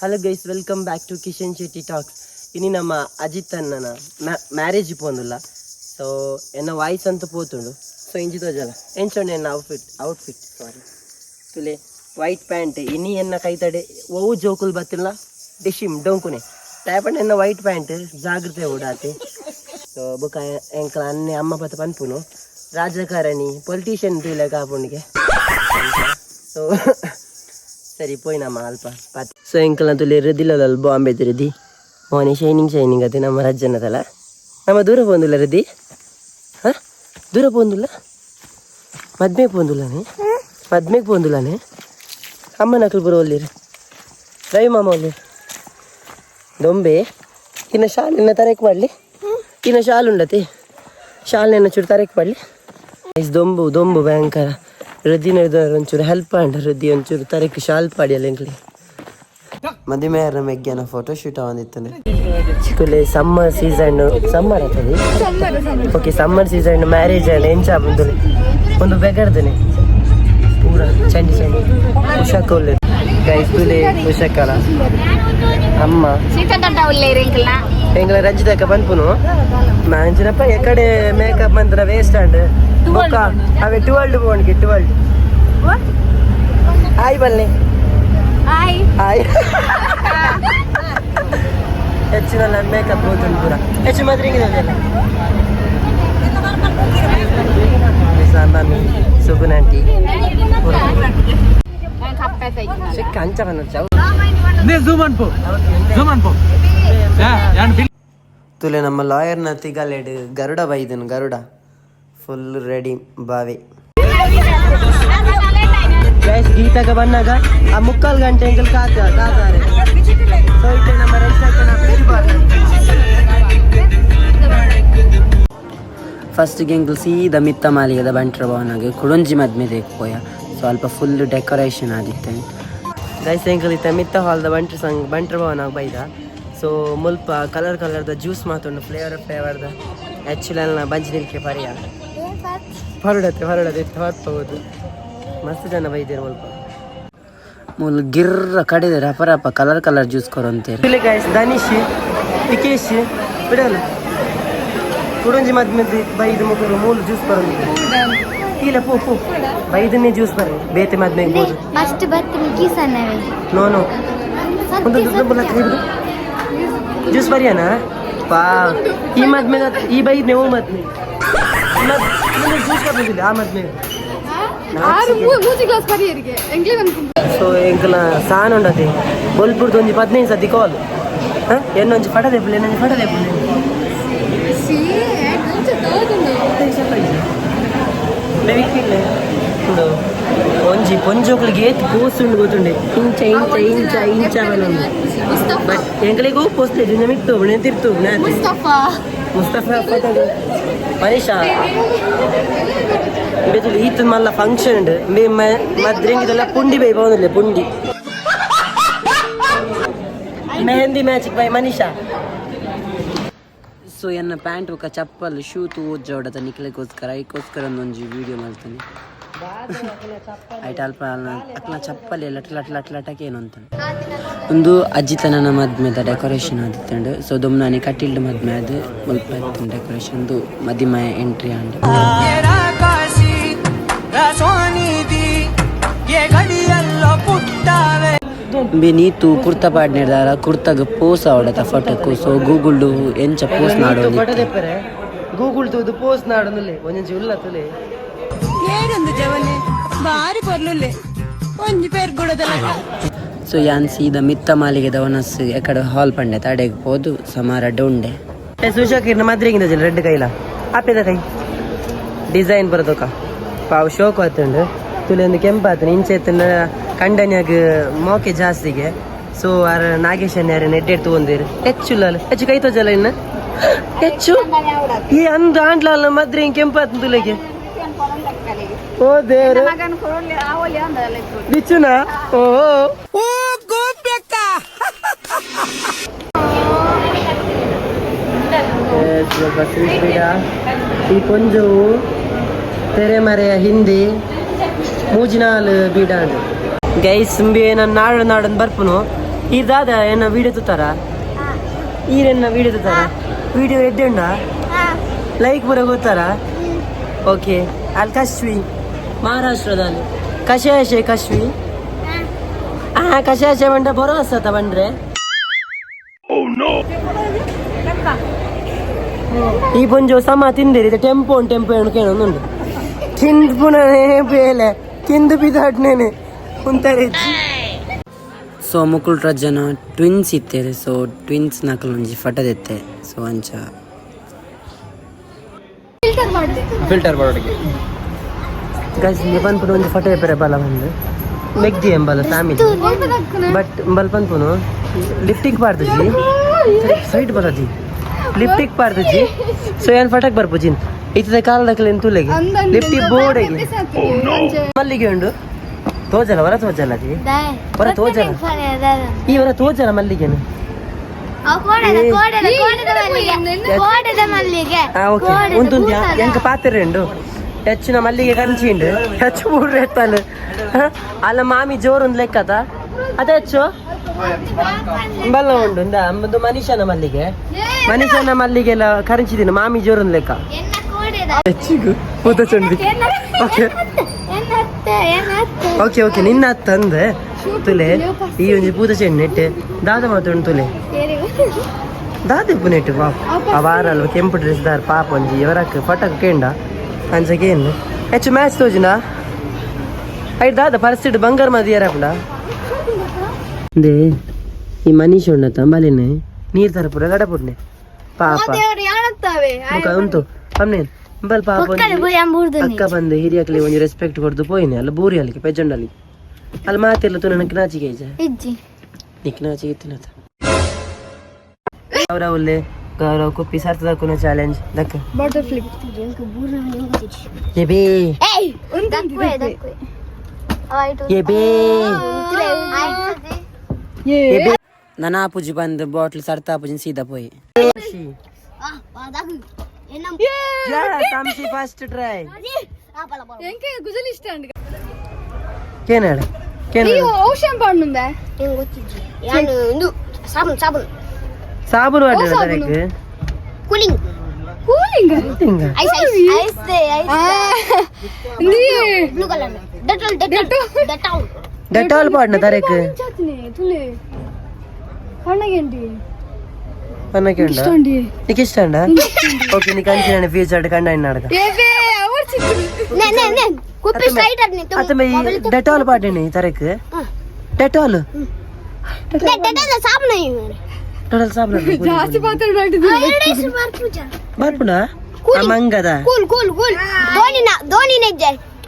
Hello guys, welcome back to Kishan Shetty talks. ಇನ್ನು ನಮ್ಮ ಅಜಿತ್ ಅಣ್ಣನ ಮ್ಯಾರೇಜ್ ಪೋಂದುಲ್ಲ. ಸೊ ಎನ್ನ ವಾಯ್ಸ್ ಅಂತ ಪೋತುಂಡು. ಸೊ ಇಂಜಿ ತೋಜಲ ಎಂಚೊಂಡು ಎನ್ನ ಔಟ್ಫಿಟ್ ಸಾರಿ ತುಲೆ ವೈಟ್ ಪ್ಯಾಂಟ್ ಇನಿ ಎನ್ನ ಕೈತಡೆ ಓವು ಜೋಕುಲ್ ಬತ್ತಿಲ್ಲ ಡಿಶಿಮ್ ಡೊಂಕುನೆ ಟ್ಯಾಪಂಡ್ ಎನ್ನ ವೈಟ್ ಪ್ಯಾಂಟ್ ಜಾಗ್ರತೆ ಓಡಾತೆ. ಸೊ ಬುಕ್ಕ ಎಂಕಲ ಅನ್ನೆ ಅಮ್ಮ ಪತ್ತ ಪನ್ಪುನು ರಾಜಕಾರಣಿ ಪೊಲಿಟಿಷಿಯನ್ ತೂಲೆ ಕಾಪುಂಡಿಗೆ. ಸೊ ಸರಿ ಪೋಯ್ನಮ್ಮ ಅಲ್ಪ ಪಾತಿ. ಸೊ ಎಂಕಲ್ ತುಲೆ ರದಿಲ್ಲ ಬಾಂಬೆ ರದಿ ಮೋನಿ ಶೈನಿಂಗ್ ಅದೇ ನಮ್ಮ ರಜ್ಜನದಲ್ಲ. ನಮ್ಮ ದೂರ ಪೋಂದುಲ್ಲ ರದಿ, ಹಾಂ ದೂರ ಪೋಂದುಲ್ಲ, ಮದ್ಮೆಗೆ ಪೋಂದುಲ್ಲಾನೆ ಅಮ್ಮ ನಕಲು ಬರೋ ಒಲ್ಲಿರಿ ರವಿ ಮಾಮ ಒಲ್ಲಿರಿ ದೊಂಬೆ ಇನ್ನು ಶಾಲೆನ ತರಕ್ ಮಾಡಲಿ. ಇನ್ನು ಶಾಲು ಉಂಡತಿ ಶಾಲೆನ ಚೂರು ತರಕ್ ಮಾಡಲಿ. ದೊಂಬು ಭಯಂಕರ ರದ್ದಿನ ಒಂಚೂರು ಹೆಲ್ಪ್ ಮಾಡ ರದ್ದಿ ಒಂಚೂರು ತರಕ್ಕೆ ಶಾಲ್ ಪಾಡಿ ಅಲ್ಲ ಎಂಕ್ಲಿ ಮದುವೆಯರ ಮೆಗ್ಗನ ಫೋಟೋ ಶೂಟ್ ಆವಂದಿತ್ತಾನೆ. ಚಿಕ್ಕಲೆ ಸಮ್ಮರ್ ಸೀಸನ್ ಸಮ್ಮರ್ ಆಗ್ತದೆ. ಓಕೆ ಸಮ್ಮರ್ ಸೀಸನ್ ಮ್ಯಾರೇಜ್ ಅಲ್ಲ ಎಂಚ ಬಂದು ಒಂದು ಬೆಗರ್ದನೆ ಪೂರ ಚಂಡಿ ಉಷಾಕ ಒಳ್ಳೆ ಗೈಸ್ಲೆ ಉಷಾಕಲ ಅಮ್ಮ ಎಂಗ್ಲ ರಜ್ಜಿದಕ್ಕ ಬಂದ್ಪುನು ಮಂಚಿನಪ್ಪ ಎಕಡೆ ಮೇಕಪ್ ಮಂತ್ರ ವೇಸ್ಟ್ ಅಂಡ್ ಬೊಕ್ಕ ಅವೇ 12 ಬೋನ್ಗೆ 12 ಆಯ್ ಬಲ್ಲೆ ಆಯ್ ಹೆಚ್ಚಿನ ಮೇಕಪ್ ಹೋಗ್ತುಂಡು ಪೂರ ಹೆಚ್ಚು ಮಾತ್ರ ಹಿಂಗಿದೆಯಲ್ಲ ಮಮ್ಮಿ ಸುಗುನಂಟಿ ಕಂಚ ಬಂದು ತುಲೆ ನಮ್ಮ ಲಾಯರ್ನ ತಿಗಲೆಡ್ ಗರುಡ ಬೈದನು ಗರುಡ ಫುಲ್ ರೆಡಿ ಬಾವಿ. ಗೀತಾಗ ಬಂದಾಗ ಆ 3/4 ಗಂಟೆ ಎಂಕಲ್ ಕಾತಾರೆ. ಸೊ ಇಟ್ಟೆ ನಮ್ಮ ಫಸ್ಟ್ಗೆ ಎಂಕಲ್ ಸೀದಾ ಮಿತ್ತ ಮಾಲಿಗೆದ ಬಂಟ್ರ ಭವನಾಗ ಕುಡಂಜಿ ಮದ್ಮೆ ದೇಕ್ಕೋಯ. ಸೊ ಅಲ್ಪ ಫುಲ್ ಡೆಕೋರೇಷನ್ ಆದಿತ್ತೆ ಗೈಸ್. ಎಂಕಲ್ ಇತ್ತ ಮಿತ್ತ ಹಾಲ್ದ ಬಂಟ್ರ ಭವನಾಗ ಬೈದ. ಸೊ ಮುಲ್ಪ ಕಲರ್ದ ಜ್ಯೂಸ್ ಮಾತುಂಡು ಫ್ಲೇವರ್ದ ಆ್ಯಕ್ಚುಲಿ ಬಂಜಿ ನಿಲ್ಕೆ ಪರಿಯ ಹೊರಡತ್ತೆ ಹೊರಡ್ಬೋದು. ಮಸ್ತ್ ಜನ ಬೈದೇರು ಮುಲ್ಪ ಮುಲ್ ಗಿರ್ರ ಕಡಿದೆ ರಪ colour juice ಕೊರಂತೇರಿ guys. Dhanish Vikesh ಬಿಡಲ್ಲ ಕುಡಂಜಿ ಮದ್ಮೆದು ಬೈದು ಮುಖರು ಮೂಲು ಜ್ಯೂಸ್ ಬರೋದು ಇಲ್ಲ ಪೋ ಬೈದನ್ನೇ ಜ್ಯೂಸ್ ಬರ್ರಿ ಬೇತೆ ಮದ್ಮೆಗೆ ಬೋದು ನೋ ಜ್ಯೂಸ್ ಬರಿಯಾನ ಪಾ ಈ ಮದ್ಮೆಗ ಈ ಬೈದ್ನೆ ಓ ಮದ್ಮೆ ಜ್ಯೂಸ್ ಬರ್ಲಿಲ್ಲ ಆ ಮದ್ಮೆಗೆ. ಸೊ ಎಂಕಲ ಸಾನ ಉಂಡತಿ ಬೊಲ್ಪುರ್ದು ಒಂಜಿ 15 ಸತಿ ಕಾಲ್ ಎನ್ನೊಂಜಿ ಫಟದೆಪ್ಪಲೆ ಒಂಜಿ ಪೊಂಜೋಕ್ಲಿಗೆ ಏತ್ ಪೋಸ್ತುಂಡು ಗೊತ್ತುಂಡೆ ಇಂಚ ಬಲೊಂದು ಬಟ್ ಎಂಕಲಿಗೂ ಪೋಸ್ತೆ ಮಿತ್ತು ನೆಂತಿರ್ತು ಮುಸ್ತಫಾ ಫೋಟೋ ಮನೀಷಾ ಬೆದುಲು ಈತ ಮಲ್ಲ ಫಂಕ್ಷನ್ ಉಂಡು ಮದ್ರೆಂಗಿದೆಲ್ಲ ಪುಂಡಿ ಬೈ ಬಂದಿಲ್ಲ ಪುಂಡಿ mehndi match by Manisha. So ಎನ್ನ ಪ್ಯಾಂಟ್ ಒಕ್ಕ ಚಪ್ಪಲ್ ಶೂ ಓಜ್ಜೋಡತ ನಿಕ್ಲಿಗೋಸ್ಕರ ಈಗೋಸ್ಕರ ಒಂದೊಂಜಿ ವಿಡಿಯೋ ಮಾಡ್ತಾನೆ ಐಟ್ ಅಲ್ಪ ಅಕ್ಲ ಚಪ್ಪಲಿ ಲಟ್ಲಟಕ್ಕೆ ಏನು ಅಂತ ಒಂದು ಅಜ್ಜಿತನನ ಮದ್ಮೆದ ಡೆಕೋರೇಷನ್ ಆದಿತ್ತಂಡು. ಸೊ ದೊಮ್ನಾನಿ ಕಟ್ಟಿಲ್ಡ್ ಮದ್ಮೆ ಅದು ಮುಲ್ಪ ಇತ್ತು ಡೆಕೋರೇಷನ್ ಮದಿಮಯ ಎಂಟ್ರಿ ಆಂಡ್ ನೀತು ಕುರ್ತಾ ಪಾಡ್ನಿರ್ದಾರ ಕುರ್ತಾಗ ಪೋಸ್ ಆವಡತ ಫೋಟೋಕು. ಸೊ ಗೂಗಲ್ ಎಂಚ ಪೋಸ್ ನಾಡೋದು ಗೂಗಲ್ ತೂದು ಪೋಸ್ ನಾಡೋದಿಲ್ಲ ಒಂಜಿ ಉಲ್ಲ ತುಲೆ ಸೊ ಯಾನ್ ಸೀದಾ ಮಿತ್ತ ಮಾಲಿಗೆದ ಒನಸ್ ಎಕಡೆ ಹಾಲ್ ಪಂಡೆ ತಡೆಗೆ ಹೋದು ಸಮಾರ ಡೊಂಡೆ ಸುಶಾಕಿರ್ನ ಮದ್ರೆಗಿಂದ ರೆಡ್ ಕೈಲ ಆಪೆದ ಕೈ ಡಿಸೈನ್ ಬರೋದಕ್ಕ ಪಾವು ಶೋಕು ಆತಂಡು ತುಲೆ ಒಂದು ಕೆಂಪಾತನ ಇಂಚೆ ಎತ್ತನ ಕಂಡನ್ಯಾಗ ಮೋಕೆ ಜಾಸ್ತಿಗೆ. ಸೊ ಅರ ನಾಗೇಶನ್ ಯಾರ ನೆಡ್ಡೆ ತಗೊಂಡಿರಿ ಹೆಚ್ಚು ಕೈ ತೋಜಲ್ಲ ಇನ್ನ ಹೆಚ್ಚು ಈ ಅಂದು ಆಂಡ್ಲಲ್ಲ ಮದ್ರೆ ಹಿಂಗೆ ಕೆಂಪಾತನ ತುಲೆಗೆ ಓ ದೇವ್ರ ಬಿಚ್ಚುನ ಓ ಈ ಪೊಂಜವು ತೆರೆಮರೆಯ ಹಿಂದೆ ಮೂಜಿನಾಲ್ ಬೀಡಾಂಡು ಗೈಸ್ ಸುಂಬಿ ನಾನು ನಾಡನ್ ಬರ್ಪುನು ಈ ದಾದ ಏನ ವಿಡಿಯೋ ತುತ್ತಾರ ಈರೆನ್ನ ವಿಡಿಯೋ ತುತ್ತಾರ ವಿಡಿಯೋ ಎಡ್ಡೆಂಡ ಲೈಕ್ ಬರೋ ಗೊತ್ತಾರ ಓಕೆ ಅಲ್ಲಿ ಕಶ್ವಿ ಮಹಾರಾಷ್ಟ್ರದಲ್ಲಿ ಕಷಾಯ ಕಶ್ವಿ ಕಷಾಯ ಬಂಡ ಬರೋ ಅಸ್ತ ಬಂದ್ರೆ ಈ ಪೊಂಜು ಸಮ ತಿಂದಿರಿ ಟೆಂಪೋ ಕೇಳೊಂದುಂಡು ತಿಂದು ಪುನಃ ಬೇಲೆ ತಿಂದು ಬಿದ್ದಾಡ್ನೇನೆ ಉಂತಾರೆ ಸೊ ಮುಕುಲ್ ಜನ ಟ್ವಿನ್ಸ್ ಇತ್ತೇವೆ ಸೊ ಟ್ವಿನ್ಸ್ ನಕಲು ಒಂಜಿ ಫಟದೆತ್ತೆ ಸೊ ಅಂಚ ಫಿಲ್ಟರ್ ಮಾಡೋಡಿಗೆ ಗೈಸ್ ಬಂದ್ಬಿಟ್ಟು ಒಂದು ಫೋಟೋ ಪೇರೆ ಬಲ ಬಂದು ಮೆಗ್ದಿ ಎಂಬಲ್ಲ ಫ್ಯಾಮಿಲಿ ಬಟ್ ಬಲ್ ಬಂದ್ಪುನು ಲಿಫ್ಟಿಗೆ ಪಾಡ್ದಜಿ ಸೈಡ್ ಬರದಿ ಲಿಫ್ಟಿಗೆ ಪಾಡ್ದಜಿ ಸೊ ಏನು ಫಟಕ್ ಬರ್ಪುಜಿನ್ ಇತ್ತದೆ ಕಾಲದಕ್ಕಲೆ ತುಲೆಗೆ ಲಿಫ್ಟಿಗೆ ಬೋರ್ಡಿಗೆ ಮಲ್ಲಿಗೆ ಉಂಡು ತೋಜಲ ಹೊರ ತೋಜಲ್ಲ ಅದಿ ಹೊರ ತೋಜಲ ಈ ಹೊರ ತೋಜಲ ಮಲ್ಲಿಗೆನು ಉಂಟು ಎಂಕ ಪಾತ್ರೆ ಉಂಡು ಹೆಚ್ಚಿನ ಮಲ್ಲಿಗೆ ಕಂಚಿಂಡು ಹೆಚ್ಚು ಮೂಡ್ರೆ ಎತ್ತಲ್ಲ ಅಲ್ಲ ಮಾಮಿ ಜೋರು ಒಂದು ಲೆಕ್ಕತ ಅದ ಹೆಚ್ಚು ಬಲ್ಲ ಉಂಡು ಒಂದು ಮನುಷ್ಯನ ಮಲ್ಲಿಗೆಲ್ಲ ಕರಂಚಿದ್ದೀನಿ ಮಾಮಿ ಜೋರು ಒಂದು ಲೆಕ್ಕ ಹೆಚ್ಚಿಗೂ ಪೂತ ಚಂಡಿ ಓಕೆ ಓಕೆ ನಿನ್ನ ತಂದೆ ತುಲೆ ಈ ಒಂದು ಪೂತ ಚೆಂಡು ನೆಟ್ಟು ದಾದ ಮಾತಾಡು ತುಲೆ ದಾದೆಪ್ಪು ನೆಟ್ಟು ಪಾಪ ಆ ವಾರ ಅಲ್ವ ಕೆಂಪು ಡ್ರೆಸ್ ದಾರ ಪಾಪ ಒಂಜಿ ಇವರಕ್ಕೆ ಪಟಕ್ ಕೇಂಡ ಅಂಚಗೇನು ಹೆಚ್ಚು ಮ್ಯಾಚ್ ತೋಜಿನ ಐಟ್ ದಾದ ಪರಿಸ್ಥಿತಿ ಬಂಗಾರ ಮದಿ ಯಾರಪ್ಪ ದೇ ಈ ಮನೀಶ್ ಉಂಡ ತಂಬಲೇನೆ ನೀರು ತರ ಪುರ ಗಡಪುಡ್ನೆ ಪಾಪ ಉಂಟು ಅಮ್ನೇನು ಬಲ್ ಪಾಪ ಅಕ್ಕ ಬಂದು ಹಿರಿಯಕ್ಲಿ ಒಂದು ರೆಸ್ಪೆಕ್ಟ್ ಕೊಡ್ದು ಪೋಯಿನಿ ಅಲ್ಲ ಬೂರಿ ಅಲ್ಲಿಗೆ ಪೆಜಂಡಲ್ಲಿ ಅಲ್ಲಿ ಮಾತಿಲ್ಲ ತು ನನಗೆ ನಾಚಿಗೆ ನಿಕ್ ನಾಚಿಗೆ ಇತ್ತಿನ ಗೌರವಲ್ಲೇ ಗೌರವ್ ಕುಪ್ಪಿ ಸರ್ತದಕ್ಕೂ ಚಾಲೆಂಜ್ ದಕ್ಕ ಬಾಟಲ್ ಫ್ಲಿಪ್ ಎಬೇ ಎಬೇ ನನ್ನ ಪೂಜಿ ಬಂದು ಬಾಟ್ಲ್ ಸರ್ತಾ ಪೂಜಿ ಸೀದಾ ಪೋಯಿ ಫಸ್ಟ್ ಟ್ರೈ ಕೇನಾಡ ಸಾಬೂನು water cooling blue colour Dettol ಪಾಡ್ನ ತರಕ್ ಪನ್ನಕ್ಕೆ ಉಂಡ నీకు ఇష్టండా ఓకే నీకు అంచిన ఫ్యూచర్ కండ అన్నాడు అతమే డెటాల్ పాడని తరక్ డెటాల్ డెటాల్ సాబన ಜಾಸ್ತಿ ಮಾತಾಡಬೇಡಿ ಬರ್ಪುನಾ ಮಂಗದ ಕೂಲ್ ಕೂಲ್ ಕೂಲ್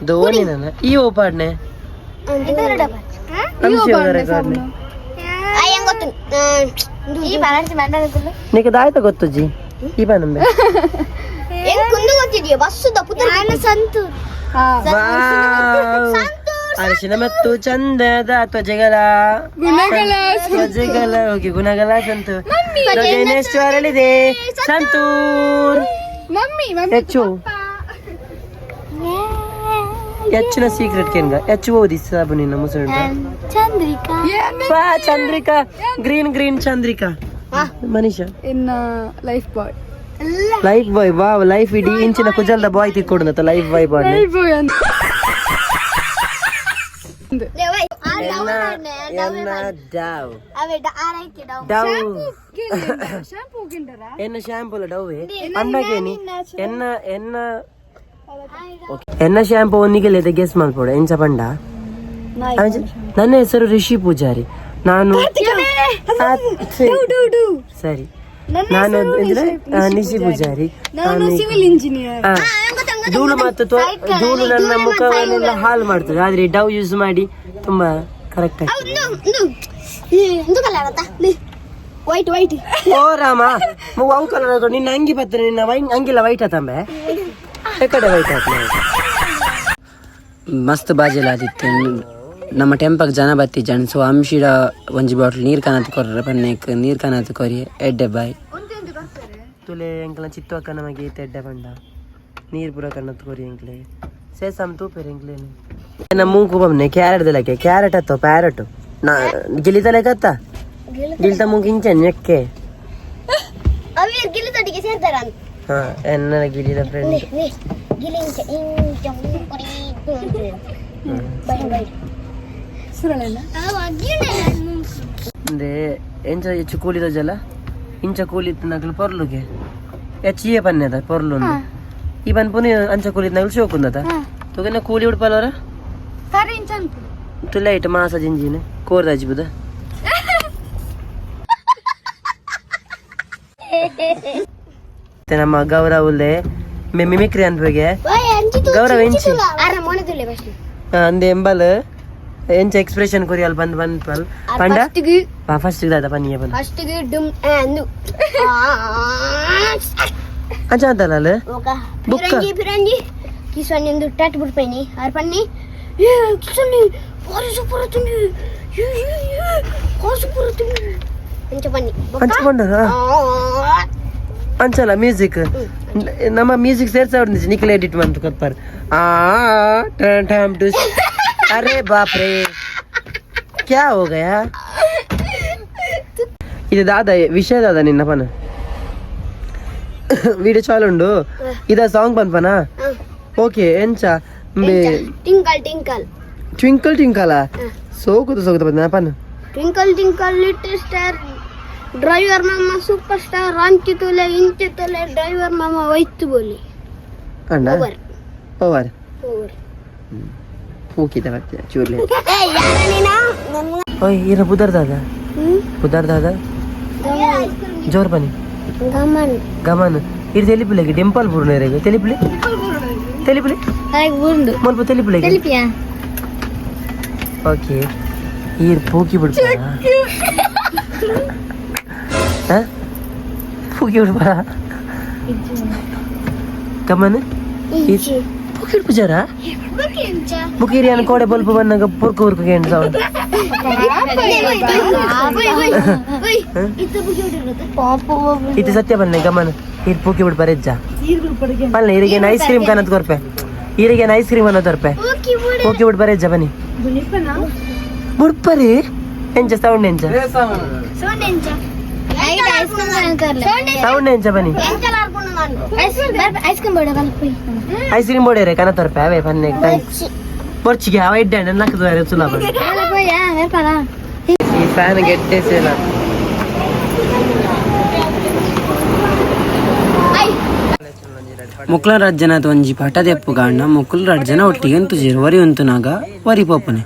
ಧೋನಿನ ಈ ಓ ಪಾಡ್ನೆ నీకు దాయిత ಗೊತ್ತುಜ್ಜಿ ಈ ಬನಂಬೆ ಅರಿಶಿನ ಮತ್ತು ಚಂದದ ತ್ವಜೆಗಳ ಹೋಗಿ ಗುಣಗಳ ಸಂತು ಎಷ್ಟು ಅರಳಿದೆ ಸಂತೂರ್ ಹೆಚ್ಚು ಹೆಚ್ಚಿನ ಸೀಕ್ರೆಟ್ ಕೇನ್ಗ ಹೆಚ್ಚು ಓದಿ ಸಾಬುನಿನ ಮುಸುಂಟ ಚಂದ್ರಿಕಾ ಗ್ರೀನ್ ಚಂದ್ರಿಕಾ ಮನೀಷ ಇನ್ನ ಲೈಫ್ ಬಾಯ್ ವಾವ್ ಲೈಫ್ ಇಡೀ ಇಂಚಿನ ಕುಜಲ್ದ ಬಾಯ್ ತಿಕ್ಕೊಡುತ್ತ ಲೈಫ್ ಬಾಯ್ ಬಾಯ್ ಎನ್ನ ಶಾಂಪೂಲ ಡವ್ ಅನ್ನಗೇನಿ ಎನ್ನ ಶಾಂಪೂ ಒಂದಿಗೆ ಗೆಸ್ ಮಾಡ್ಬೋಡ ಎಂಚ ಪಂಡ ನನ್ನ ಹೆಸರು ರಿಷಿ ಪೂಜಾರಿ ನಾನು ಸರಿ ನಾನು ನಿಶಿ ಪೂಜಾರಿ ಸಿವಿಲ್ ಇಂಜಿನಿಯರ್ ಧೂಳು ಮತ್ತು ಧೂಳು ನನ್ನ ಮುಖವನ್ನೆಲ್ಲ ಹಾಳು ಮಾಡ್ತದೆ ಆದ್ರೆ ಡವ್ ಯೂಸ್ ಮಾಡಿ ತುಂಬಾ ಕರೆಕ್ಟ್ ಆಗ್ತದೆ ಓ ರಾಮ ಅವು ಕಲರ್ ನಿನ್ನ ಅಂಗಿ ಬರ್ತದೆ ನಿನ್ನ ಅಂಗಿಲ್ಲ ವೈಟ್ ಆತಂಬೆ ಕಡೆ ವೈಟ್ ಆತ ಮಸ್ತ್ ಬಾಜೆಲ್ಲ ಆದಿತ್ತು ನಮ್ಮ ಟೆಂಪಕ್ ಜನ ಬತ್ತಿ ಜನ ಸೊ ಅಂಶಿಡ ಒಂಜಿ ಬಾಟ್ಲ್ ನೀರ್ ಕಾಣತ್ ಕೊರ್ರೆ ಪನ್ನೆಕ್ ನೀರ್ ಕಾಣತ್ ಕೊರಿ ಎಡ್ಡೆ ಬಾಯ್ ತುಲೆ ಎಂಕ್ಲ ಚಿತ್ತಕ್ಕ ನಮಗೆ ಎಡ್ಡೆ ಬಂಡ ನೀರ್ ಪೂರ ಕಣ್ಣತ್ ಕೊರಿ ಎಂಕ್ಲೆ ಸೇಸಮ್ ತೂಪೇರಿ ಎಂಕ್ಲೇನು ನಮ್ಮ ಮೂಕು ಬಮ್ನೆ ಕ್ಯಾರೆಟ್ ದಿಲಕ್ಕೆ ಕ್ಯಾರೆಟ್ ಅತ್ತೋ ಪ್ಯಾರೆಟ್ ನಾ ಗಿಲಿತಲೆ ಕತ್ತ ಗಿಲ್ತ ಮುಗಿಂಚನ್ ಎಕ್ಕೆ ಅವಿ ಗಿಲ್ಲಿ ತೊಟ್ಟಿಗೆ ಸೇರ್ತಾರ ಹಾ ಎನ್ನ ಗಿಲಿದ ಫ್ರೆಂಡ್ ಗಿಲ್ಲಿ ಇಂಚ ಬೈ ಬೈ ಸುರಳಲ್ಲ ಅಂದ್ರೆ ಎಂಚ ಹೆಚ್ಚು ಕೂಲಿದ ಜಲ ಇಂಚ ಕೂಲಿತ್ತು ನಗಲು ಪೊರ್ಲುಗೆ ಹೆಚ್ಚಿಯೇ ಪನ್ನೆದ ಪೊರ್ಲು ಈ ಪನ್ ಪುನಿ ಅಂಚ ಕೂಲಿದ ನಗಲು ಶೋಕುಂದತ ತುಗನ ಕೂಲಿ ಉಡ್ಪಲ್ಲವರ ಸರಿ ಇಂಚನ್ ತುಲ್ಲ ಇಟ್ಟು ಮಾಸ ಜಿಂಜಿನ ಕೋರ್ದ ಹಚ್ಬುದ ನಮ್ಮ ಗೌರವಲ್ಲೇ ಮಿಮಿಕ್ರಿ ಅನ್ಬೇಗೆ ಗೌರವ ಎಂಚಿ ಅಂದೆ ಎಂಬಲ್ ಎಂಚ ಎಕ್ಸ್ಪ್ರೆಷನ್ ಕೊರಿಯಲ್ ಬಂದ್ ಬಂದ್ ಪಲ್ ಪಂಡ ಫಸ್ಟ್ ದಾದ ಪನಿಯ ಬಂದ ಫಸ್ಟ್ ಗೆ ಡುಮ್ ಅಂದು ಅಂಚ ಅಂತಲ್ಲ ಬುಕ್ಕ ಫಿರಂಗಿ ಫಿರಂಗಿ ಕಿಸನ್ ಎಂದು ಟಟ್ ಬಿಡ್ಪೇನಿ ಆರ್ ಪನ್ನಿ ಏ ಕಿಸನ್ ವಾರಿ ಸೂಪರ್ ಅತುನಿ ಸೂಪರ್ ಅತುನಿ ಅಂಚ ಪನ್ನಿ ಅಂಚ ಬಂದರ ಅಂಚಲ್ಲ ಮ್ಯೂಸಿಕ್ ನಮ್ಮ ಮ್ಯೂಸಿಕ್ ಸೇರ್ಸಾವ್ದು ನಿಖಿಲ್ ಎಡಿಟ್ ಮಾಡ್ತು ಕಪ್ಪರ್ ಟು अरे बाप रे क्या हो गया ಇದು ದಾದ ವಿಷಯ ದಾದ ನಿನ್ನ ಪನ ವಿಡಿಯೋ ಚಾಲು ಉಂಡು ಇದ ಸಾಂಗ್ ಪನ್ಪನ ಓಕೆ ಎಂಚ ಟಿಂಕಲ್ ಟಿಂಕಲ್ ಟ್ವಿಂಕಲ್ ಟಿಂಕಲ ಸೋಕುದು ಪನ ಪನ twinkle twinkle little star driver मामा सुपरस्टार रांची तोले इंचे तोले ड्राइवर मामा वैत बोली अंडा ओवर ओवर ओवर ಹೋಗಿದ ಮತ್ತೆ ಚೂರ್ಲೆ ಏ ಯಾರ ನೀನಾ ನನ್ನ ಓಯ್ ಇರ ಬುದರ್ ದಾದ ಜೋರ್ ಬನ್ನಿ ಗಮನ್ ಗಮನ್ ಇದು ತೆಲಿಪಿಲೆಗೆ ಡಿಂಪಲ್ ಪೂರ್ಣರೆಗೆ ತೆಲಿಪಿಲೆ ಹಾಗೆ ಬಂದು ಮುಲ್ಪ ತೆಲಿಪಿಲೆಗೆ ತೆಲಿಪಿಯಾ ಓಕೆ ಈರ್ ಪೂಕಿ ಬಿಡ್ಬಾ ಹ ಪೂಕಿ ಬಿಡ್ಬಾ ಗಮನ್ ಇಂಚೆ ಪೂಕಿ ಬಿಡ್ಜಾರ ಇಂಚ ಮುಖೀರಿ ಅನ್ ಕೋಡೆ ಬಲ್ಪ್ ಬಂದಾಗ ಪುರ್ಕು ಏನು ಸೌಂಡ್ ಇದು ಸತ್ಯ ಬನ್ನಿ ಗಮನ ಇದು ಪೂಕಿ ಬಿಡ್ ಬರೆಜ್ಜ ಬಲ್ಲ ಈರಿಗೇನು ಐಸ್ ಕ್ರೀಮ್ ಕಾಣತ್ ಕೊರ್ಪೆ ಈರಿಗೇನು ಐಸ್ ಕ್ರೀಮ್ ಅನ್ನೋ ತರ್ಪೆ ಪೂಕಿ ಬಿಡ್ ಬರೆಜ್ಜ ಬನ್ನಿ ಬುಡ್ಪರಿ ಎಂಚ ಸೌಂಡ್ ಎಂಚ ಸೌಂಡ್ ಎಂಚ ಬನ್ನಿ ಐಸ್ ಕ್ರೀಮ್ ಬೋಡೇರೆ ಕನ ತರ್ಪೆ ಅವೇ ಬನ್ನಿ ಥ್ಯಾಂಕ್ಸ್ పొర్చిగా వైట్ డాండ్ నాకు సులభ ఈ ఫ్యాన్ గెట్టేసేలా ಮುಕ್ಲ ರಾಜ್ಯನಾಥ ಒಂಜಿ ಪಟ ದೆಪ್ಪುಗಾಂಡ ಮುಕ್ಕುಲ್ ರಾಜ್ಯನ ಒಟ್ಟಿಗೆ ಅಂತುಜೀರು ವರಿ ಉಂತುನಾಗ ವರಿ ಪೋಪುನೆ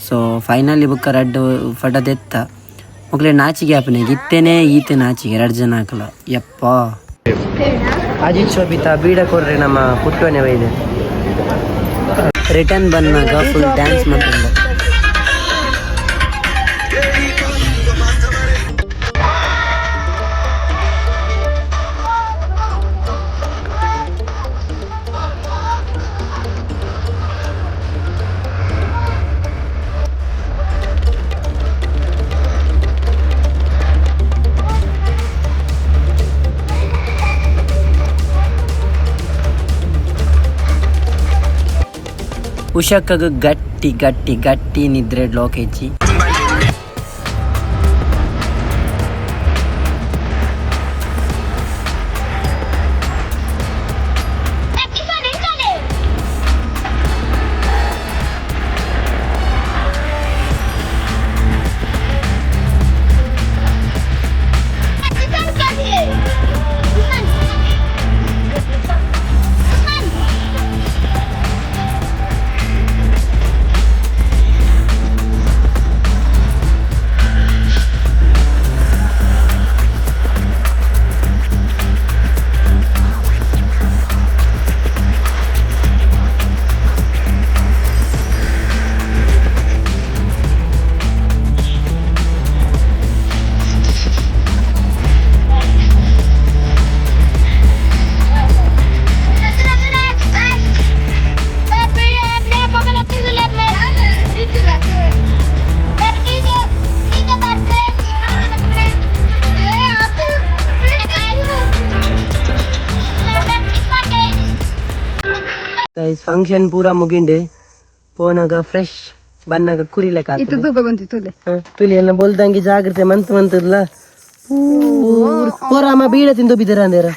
ಸೊ ಫೈನಲಿ ಬುಕ್ಕ ರಡ್ಡ್ ಪಟ ದೆತ್ತ ಮುಕ್ಲೆ ನಾಚಿಗೆ ಆಪನೆ ಗಿತ್ತೇನೆ ಈತೆ ನಾಚಿಗೆ 2 ಜನ ಹಾಕಲ ಯಪ್ಪ ಅಜಿತ್ ಶೋಭಿತಾ ಬೀಡ ಕೊರ್ರೆ ನಮ್ಮ ಪುಟ್ಟನೆ ವೈದೆ ರಿಟರ್ನ್ ಬಂದಾಗ ಫುಲ್ ಡ್ಯಾನ್ಸ್ ಮಾಡ್ಕೊಂಡು ಉಷಕ್ಕಗ ಗಟ್ಟಿ ಗಟ್ಟಿ ಗಟ್ಟಿ ನಿದ್ರೆ ಲೋಕ್ ಹೆಚ್ಚಿ ಫಂಕ್ಷನ್ ಪೂರ ಮುಗಿಂಡೆ ಪೋನಾಗ ಫ್ರೆಶ್ ಬನ್ನಾಗ ಕುರಿಲೆ ಕಾತು ಇದು ತೂಕ ಬಂತು ತುಲೆ ತುಲಿ ಎಲ್ಲ ಬೋಲ್ದಂಗೆ ಜಾಗ್ರತೆ ಮಂತಲ್ಲ ಪೋರಾಮ ಬೀಳ ತಿಂದು ಬಿದ್ದರ ಅಂದೇರ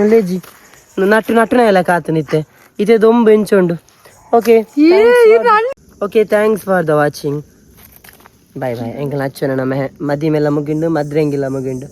ಲೇಜಿ ನಟ್ಟು ನಟ್ಟನ ಎಲ್ಲ ಕಾತು ನಿತ್ತೆ ಇದೇ ದೊಂಬು ಎಂಚುಂಡು okay thanks for the watching bye bye ಎಂಕಲ್ ಹಚ್ಚೋಣ ನಮ್ಮ ಮದಿ ಮೇಲೆ ಮುಗಿಂಡು ಮದ್ರೆಂಗಿಲ್ಲ ಮುಗಿಂಡು